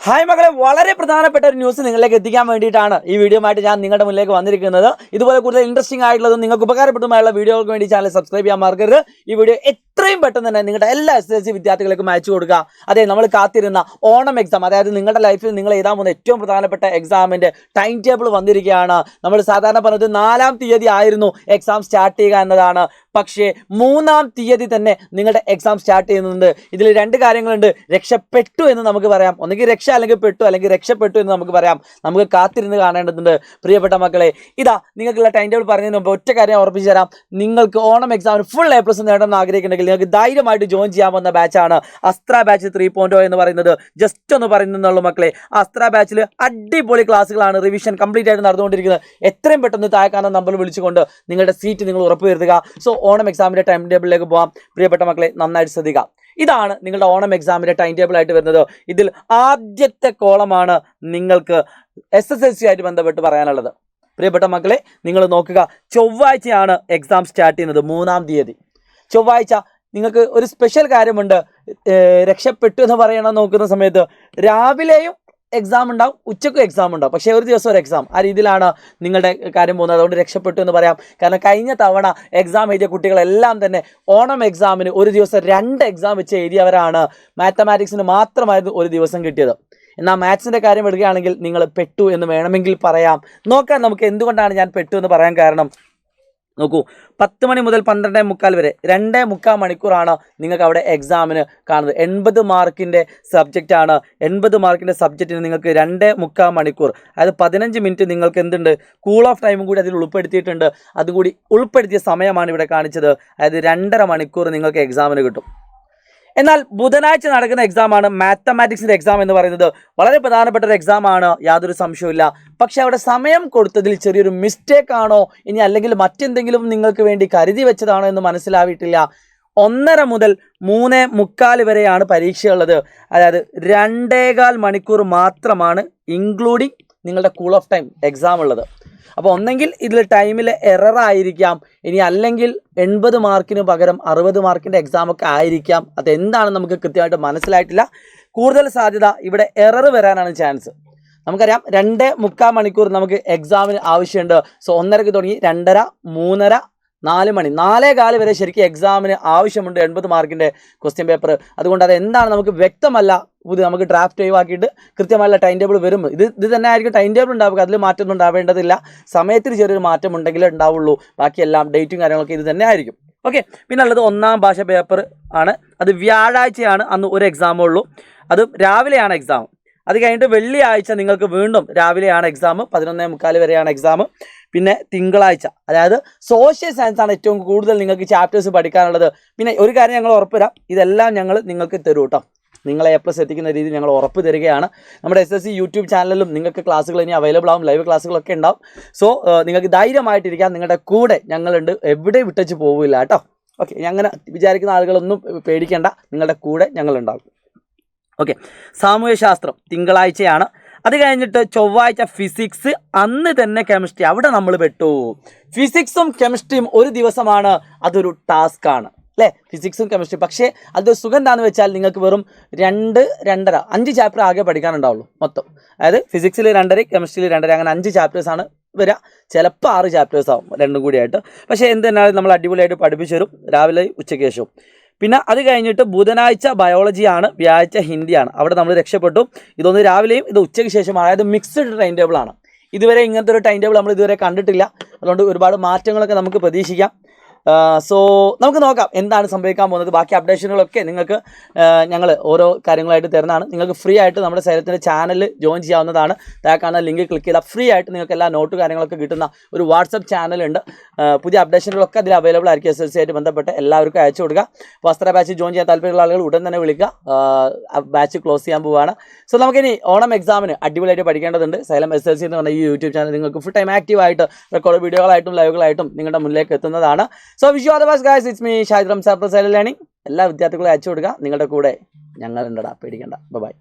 Hi മക്കളെ, വളരെ പ്രധാനപ്പെട്ട ഒരു ന്യൂസ് നിങ്ങളിലേക്ക് എത്തിക്കാൻ വേണ്ടിയിട്ടാണ് ഈ വീഡിയോ ആയിട്ട് ഞാൻ നിങ്ങളുടെ മുന്നിലേക്ക് വന്നിരിക്കുന്നത്. ഇതുപോലെ കൂടുതൽ ഇൻട്രസ്റ്റിംഗ് ആയിട്ടുള്ളതും നിങ്ങൾക്ക് ഉപകാരപ്രദമായുള്ള വീഡിയോകൾക്ക് വേണ്ടി ചാനൽ സബ്സ്ക്രൈബ് ചെയ്യാൻ മറക്കരുത്. ഈ വീഡിയോ എത്രയും പെട്ടെന്ന് തന്നെ നിങ്ങളുടെ എല്ലാ SSLC വിദ്യാർത്ഥികൾക്കും അയച്ചു കൊടുക്കുക. അതെ, നമ്മൾ കാത്തിരുന്ന ഓണം എക്സാം, അതായത് നിങ്ങളുടെ ലൈഫിൽ നിങ്ങൾ എഴുതാൻ പോകുന്ന ഏറ്റവും പ്രധാനപ്പെട്ട എക്സാമിൻ്റെ ടൈം ടേബിൾ വന്നിരിക്കുകയാണ്. നമ്മൾ സാധാരണ പറഞ്ഞത് 4-ാം തീയതി ആയിരുന്നു എക്സാം സ്റ്റാർട്ട് ചെയ്യുക എന്നതാണ്. പക്ഷേ 3-ാം തീയതി തന്നെ നിങ്ങളുടെ എക്സാം സ്റ്റാർട്ട് ചെയ്യുന്നുണ്ട്. ഇതിൽ രണ്ട് കാര്യങ്ങളുണ്ട്. രക്ഷപ്പെട്ടു എന്ന് നമുക്ക് പറയാം, ഒന്നുകിൽ രക്ഷ അല്ലെങ്കിൽ പെട്ടു, അല്ലെങ്കിൽ രക്ഷപ്പെട്ടു എന്ന് നമുക്ക് പറയാം. നമുക്ക് കാത്തിരുന്ന് കാണേണ്ടതുണ്ട്. പ്രിയപ്പെട്ട മക്കളെ, ഇതാ നിങ്ങൾക്കുള്ള ടൈം ടേബിൾ പറഞ്ഞതിന് മുമ്പ് ഒറ്റ കാര്യം ഉറപ്പിച്ചു തരാം. നിങ്ങൾക്ക് ഓണം എക്സാമിന് ഫുൾ A+ നേടണമെന്ന് ആഗ്രഹിക്കുന്നുണ്ടെങ്കിൽ നിങ്ങൾക്ക് ധൈര്യമായിട്ട് ജോയിൻ ചെയ്യാൻ പോകുന്ന ബാച്ചാണ് അസ്ത്ര ബാച്ച് 3.0 എന്ന് പറയുന്നത്. ജസ്റ്റ് ഒന്ന് പറയുന്നുള്ളൂ മക്കളെ, അസ്ത്ര ബാച്ചിൽ അടിപൊളി ക്ലാസ്സുകളാണ് റിവിഷൻ കംപ്ലീറ്റ് ആയിട്ട് നടന്നുകൊണ്ടിരിക്കുന്നത്. എത്രയും പെട്ടെന്ന് താഴെക്കാണുന്ന നമ്പർ വിളിച്ചുകൊണ്ട് നിങ്ങളുടെ സീറ്റ് നിങ്ങൾ ഉറപ്പുവരുത്തുക. സോ ഓണം എക്സാമിൻ്റെ ടൈം ടേബിളിലേക്ക് പോകാം. പ്രിയപ്പെട്ട മക്കളെ, നന്നായിട്ട് ശ്രദ്ധിക്കുക. ഇതാണ് നിങ്ങളുടെ ഓണം എക്സാമിൻ്റെ ടൈം ടേബിൾ ആയിട്ട് വരുന്നത്. ഇതിൽ ആദ്യത്തെ കോളമാണ് നിങ്ങൾക്ക് SSLC ആയിട്ട് ബന്ധപ്പെട്ട് പറയാനുള്ളത്. പ്രിയപ്പെട്ട മക്കളെ, നിങ്ങൾ നോക്കുക, ചൊവ്വാഴ്ചയാണ് എക്സാം സ്റ്റാർട്ട് ചെയ്യുന്നത്, 3-ാം തീയതി ചൊവ്വാഴ്ച. നിങ്ങൾക്ക് ഒരു സ്പെഷ്യൽ കാര്യമുണ്ട്. രക്ഷപ്പെട്ടു എന്ന് പറയണം നോക്കുന്ന സമയത്ത് രാവിലെയും എക്സാം ഉണ്ടാവും, ഉച്ചക്കും എക്സാം ഉണ്ടാവും, പക്ഷേ ഒരു ദിവസം ഒരു എക്സാം. ആ രീതിയിലാണ് നിങ്ങളുടെ കാര്യം പോകുന്നത്. അതുകൊണ്ട് രക്ഷപ്പെട്ടു എന്ന് പറയാം. കാരണം കഴിഞ്ഞ തവണ എക്സാം എഴുതിയ കുട്ടികളെല്ലാം തന്നെ ഓണം എക്സാമിന് ഒരു ദിവസം 2 എക്സാം വെച്ച് എഴുതിയവരാണ്. മാത്തമാറ്റിക്സിന് മാത്രമായിരുന്നു ഒരു ദിവസം കിട്ടിയത്. എന്നാൽ മാത്സിൻ്റെ കാര്യം എടുക്കുകയാണെങ്കിൽ നിങ്ങൾ പെട്ടു എന്ന് വേണമെങ്കിൽ പറയാം. നോക്കാം നമുക്ക് എന്തുകൊണ്ടാണ് ഞാൻ പെട്ടു എന്ന് പറയാൻ കാരണം. നോക്കൂ, 10 മണി മുതൽ 12:45 വരെ 2.25 മണിക്കൂറാണ് നിങ്ങൾക്ക് അവിടെ എക്സാമിന് കാണുന്നത്. 80 മാർക്കിൻ്റെ സബ്ജക്റ്റാണ്. 80 മാർക്കിൻ്റെ സബ്ജക്റ്റിന് നിങ്ങൾക്ക് 2.25 മണിക്കൂർ, അതായത് 15 മിനിറ്റ് നിങ്ങൾക്ക് എന്തുണ്ട്, കൂൾ ഓഫ് ടൈമും കൂടി അതിൽ ഉൾപ്പെടുത്തിയിട്ടുണ്ട്. അതുകൂടി ഉൾപ്പെടുത്തിയ സമയമാണ് ഇവിടെ കാണിച്ചത്. അതായത് 2.5 മണിക്കൂർ നിങ്ങൾക്ക് എക്സാമിന് കിട്ടും. എന്നാൽ ബുധനാഴ്ച നടക്കുന്ന എക്സാമാണ് മാത്തമാറ്റിക്സിൻ്റെ എക്സാം എന്ന് പറയുന്നത്. വളരെ പ്രധാനപ്പെട്ട ഒരു എക്സാമാണ്, യാതൊരു സംശയവുമില്ല. പക്ഷേ അവിടെ സമയം കൊടുത്തതിൽ ചെറിയൊരു മിസ്റ്റേക്ക് ആണോ, ഇനി അല്ലെങ്കിൽ മറ്റെന്തെങ്കിലും നിങ്ങൾക്ക് വേണ്ടി കരുതി വെച്ചതാണോ എന്ന് മനസ്സിലാവിയിട്ടില്ല. 1:30 മുതൽ 3:45 വരെയാണ് പരീക്ഷയുള്ളത്. അതായത് 2.25 മണിക്കൂർ മാത്രമാണ് ഇൻക്ലൂഡിങ് നിങ്ങളുടെ കൂൾ ഓഫ് ടൈം എക്സാം ഉള്ളത്. അപ്പോൾ ഒന്നെങ്കിൽ ഇതിൽ ടൈമിൽ എററായിരിക്കാം, ഇനി അല്ലെങ്കിൽ 80 മാർക്കിന് പകരം 60 മാർക്കിൻ്റെ എക്സാമൊക്കെ ആയിരിക്കാം. അതെന്താണെന്ന് നമുക്ക് കൃത്യമായിട്ട് മനസ്സിലായിട്ടില്ല. കൂടുതൽ സാധ്യത ഇവിടെ എറർ വരാനാണ് ചാൻസ്. നമുക്കറിയാം 2.25 മണിക്കൂർ നമുക്ക് എക്സാമിന് ആവശ്യമുണ്ട്. സോ 1:30 തുടങ്ങി 2:30, 3:30, 4 മണി, 4:15 വരെ ശരിക്കും എക്സാമിന് ആവശ്യമുണ്ട് 80 മാർക്കിൻ്റെ ക്വസ്റ്റ്യൻ പേപ്പർ. അതുകൊണ്ട് അത് എന്താണ് നമുക്ക് വ്യക്തമല്ല. ഇത് നമുക്ക് ഡ്രാഫ്റ്റ് ഒഴിവാക്കിയിട്ട് കൃത്യമായുള്ള ടൈം ടേബിൾ വരും. ഇത് തന്നെ ആയിരിക്കും ടൈം ടേബിൾ ഉണ്ടാവുക. അതിൽ മാറ്റമൊന്നും ഉണ്ടാവേണ്ടതില്ല. സമയത്തിൽ ചെറിയൊരു മാറ്റം ഉണ്ടെങ്കിലേ ഉണ്ടാവുള്ളൂ. ബാക്കിയെല്ലാം ഡേറ്റും കാര്യങ്ങളൊക്കെ ഇത് തന്നെ ആയിരിക്കും. ഓക്കെ, പിന്നെ ഉള്ളത് 1-ാം ഭാഷ പേപ്പർ ആണ്. അത് വ്യാഴാഴ്ചയാണ്, അന്ന് ഒരു എക്സാമേ ഉള്ളൂ. അത് രാവിലെയാണ് എക്സാം. അത് കഴിഞ്ഞിട്ട് വെള്ളിയാഴ്ച നിങ്ങൾക്ക് വീണ്ടും രാവിലെയാണ് എക്സാം, 11:45 വരെയാണ് എക്സാം. പിന്നെ തിങ്കളാഴ്ച, അതായത് സോഷ്യൽ സയൻസ് ആണ് ഏറ്റവും കൂടുതൽ നിങ്ങൾക്ക് ചാപ്റ്റേഴ്സ് പഠിക്കാനുള്ളത്. പിന്നെ ഒരു കാര്യം ഞങ്ങൾ ഉറപ്പുതരാം, ഇതെല്ലാം ഞങ്ങൾ നിങ്ങൾക്ക് തരും കേട്ടോ. നിങ്ങളെ A+ എത്തിക്കുന്ന രീതിയിൽ ഞങ്ങൾ ഉറപ്പ് തരികയാണ്. നമ്മുടെ SSLC യൂട്യൂബ് ചാനലിലും നിങ്ങൾക്ക് ക്ലാസ്സുകൾ ഇനി അവൈലബിൾ ആവും, ലൈവ് ക്ലാസ്സുകളൊക്കെ ഉണ്ടാവും. സോ നിങ്ങൾക്ക് ധൈര്യമായിട്ടിരിക്കാം, നിങ്ങളുടെ കൂടെ ഞങ്ങളുണ്ട്, എവിടെ വിട്ടച്ച് പോവില്ല കേട്ടോ. ഓക്കെ, അങ്ങനെ വിചാരിക്കുന്ന ആളുകളൊന്നും പേടിക്കേണ്ട, നിങ്ങളുടെ കൂടെ ഞങ്ങളുണ്ടാവും. ഓക്കെ, സാമൂഹ്യശാസ്ത്രം തിങ്കളാഴ്ചയാണ്. അത് കഴിഞ്ഞിട്ട് ചൊവ്വാഴ്ച ഫിസിക്സ്, അന്ന് തന്നെ കെമിസ്ട്രി. അവിടെ നമ്മൾ പെട്ടു. ഫിസിക്സും കെമിസ്ട്രിയും ഒരു ദിവസമാണ്, അതൊരു ടാസ്ക്കാണ് അല്ലേ, ഫിസിക്സും കെമിസ്ട്രി. പക്ഷേ അത് സുഖം എന്താണെന്ന് വെച്ചാൽ നിങ്ങൾക്ക് വെറും 2-2.5 5 ചാപ്റ്റർ ആകെ പഠിക്കാനുണ്ടാവുള്ളൂ മൊത്തം. അതായത് ഫിസിക്സിൽ 2.5, കെമിസ്ട്രിയിൽ 2.5, അങ്ങനെ 5 ചാപ്റ്റേഴ്സാണ് വരിക. ചിലപ്പോൾ 6 ചാപ്റ്റേഴ്സ് ആവും രണ്ടും കൂടിയായിട്ട്. പക്ഷേ എന്ത് തന്നെയാലും നമ്മൾ അടിപൊളിയായിട്ട് പഠിപ്പിച്ചു തരും, രാവിലെ ഉച്ചയ്ക്ക് ശേഷവും. പിന്നെ അത് കഴിഞ്ഞിട്ട് ബുധനാഴ്ച ബയോളജിയാണ്, വ്യാഴാഴ്ച ഹിന്ദിയാണ്. അവിടെ നമ്മൾ രക്ഷപ്പെട്ടു. ഇതൊന്ന് രാവിലെയും ഇത് ഉച്ചയ്ക്ക് ശേഷമാണ്. അതായത് മിക്സ്ഡ് ടൈം ടേബിളാണ്. ഇതുവരെ ഇങ്ങനത്തെ ഒരു ടൈം ടേബിൾ നമ്മൾ ഇതുവരെ കണ്ടിട്ടില്ല. അതുകൊണ്ട് ഒരുപാട് മാറ്റങ്ങളൊക്കെ നമുക്ക് പ്രതീക്ഷിക്കാം. സോ നമുക്ക് നോക്കാം എന്താണ് സംഭവിക്കാൻ പോകുന്നത്. ബാക്കി അപ്ഡേഷനുകളൊക്കെ നിങ്ങൾക്ക് ഞങ്ങൾ ഓരോ കാര്യങ്ങളായിട്ട് തരുന്നതാണ്. നിങ്ങൾക്ക് ഫ്രീ ആയിട്ട് നമ്മുടെ സൈലത്തിൻ്റെ ചാനൽ ജോയിൻ ചെയ്യാവുന്നതാണ്. താഴെ ലിങ്ക് ക്ലിക്ക് ചെയ്താൽ ഫ്രീ ആയിട്ട് നിങ്ങൾക്ക് എല്ലാ നോട്ട് കാര്യങ്ങളൊക്കെ കിട്ടുന്ന ഒരു വാട്സപ്പ് ചാനലുണ്ട്. പുതിയ അപ്ഡേഷനുകളൊക്കെ അതിൽ അവൈലബിൾ ആയിരിക്കും. SSLC ആയിട്ട് ബന്ധപ്പെട്ട് എല്ലാവർക്കും അയച്ചു കൊടുക്കുക. വസ്ത്ര ബാച്ച് ജോയിൻ ചെയ്യാൻ താല്പര്യമുള്ള ആളുകൾ ഉടൻ തന്നെ വിളിക്കുക. ബാച്ച് ക്ലോസ് ചെയ്യാൻ പോവുകയാണ്. സോ നമുക്കിനി ഓണം എക്സാമിന് അടിപൊളിയായിട്ട് പഠിക്കേണ്ടതുണ്ട്. സൈലം SSLC എന്ന് പറഞ്ഞ ഈ യൂട്യൂബ് ചാനൽ നിങ്ങൾക്ക് ഫുൾ ടൈം ആക്റ്റീവായിട്ട് റെക്കോർഡ് വീഡിയോകളായിട്ടും ലൈവുകളായിട്ടും നിങ്ങളുടെ മുന്നിലേക്ക് എത്തുന്നതാണ്. So wish you all the best guys. It's me Shahid Ramsar from xylem learning. എല്ലാ വിദ്യാർത്ഥികളും അയച്ചു കൊടുക്കുക. നിങ്ങളുടെ കൂടെ ഞങ്ങളുണ്ടടാ, പേടിക്കണ്ട. ബൈ.